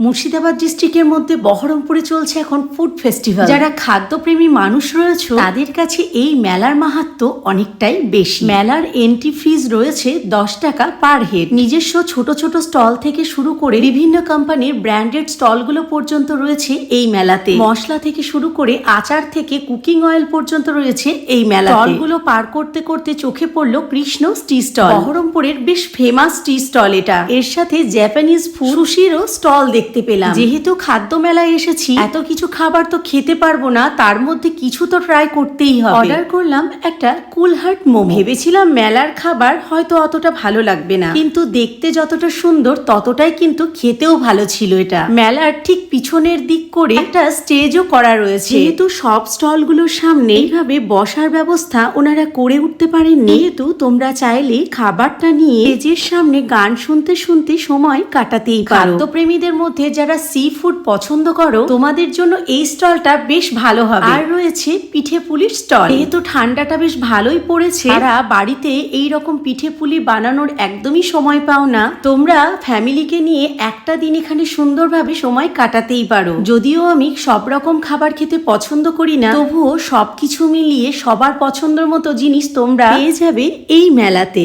মুর্শিদাবাদ ডিস্ট্রিক্টের মধ্যে বহরমপুরে চলছে এখন ফুড ফেস্টিভ্যাল। যারা খাদ্যপ্রেমী মানুষ রয়েছে তাদের কাছে এই মেলার মাহাত্ম্য অনেকটাই বেশি। মেলার এন্ট্রি ফিজ রয়েছে 10 টাকা পার হেড। নিজস্ব ছোট ছোট স্টল থেকে শুরু করে বিভিন্ন কোম্পানির ব্র্যান্ডেড স্টলগুলো পর্যন্ত রয়েছে এই মেলাতে। মশলা থেকে শুরু করে আচার থেকে কুকিং অয়েল পর্যন্ত রয়েছে এই মেলাতে। স্টলগুলো পার করতে করতে চোখে পড়লো কৃষ্ণ টি স্টল। বহরমপুরের বেশ ফেমাস টি স্টল এটা। এর সাথে জাপানিজ ফুড সুশিরও স্টল দেখতে পেলাম। যেহেতু খাদ্য মেলায় এসেছি, এত কিছু খাবার তো খেতে পারবো না, তার মধ্যে কিছু তো ট্রাই করতেই হবে। অর্ডার করলাম একটা কুলহাট মোমো। ভেবেছিলাম মেলার খাবার হয়তো অতটা ভালো লাগবে না, কিন্তু দেখতে যতটা সুন্দর ততটাই কিন্তু খেতেও ভালো ছিল। এটা মেলার ঠিক পিছনের দিক করে একটা স্টেজও করা রয়েছে। যেহেতু সব স্টল গুলোর সামনে এইভাবে বসার ব্যবস্থা ওনারা করে উঠতে পারেননি, যেহেতু তোমরা চাইলে খাবারটা নিয়ে স্টেজের সামনে গান শুনতে শুনতে সময় কাটাতেই পারো। খাদ্যপ্রেমীদের মধ্যে যারা সি ফুড পছন্দ করো, তোমাদের জন্য এই স্টলটা বেশ ভালো হবে। আর রয়েছে পিঠে পুলির স্টল। যেহেতু ঠান্ডাটা বেশ ভালোই পড়েছে, তারা বাড়িতে এই রকম পিঠে পুলি বানানোর একদমই সময় পাও না, তোমরা ফ্যামিলিকে নিয়ে একটা দিন এখানে সুন্দরভাবে সময় কাটাতেই পারো। যদিও আমি সব রকম খাবার খেতে পছন্দ করি না, তবুও সবকিছু মিলিয়ে সবার পছন্দের মতো জিনিস তোমরা পেয়ে যাবে এই মেলাতে।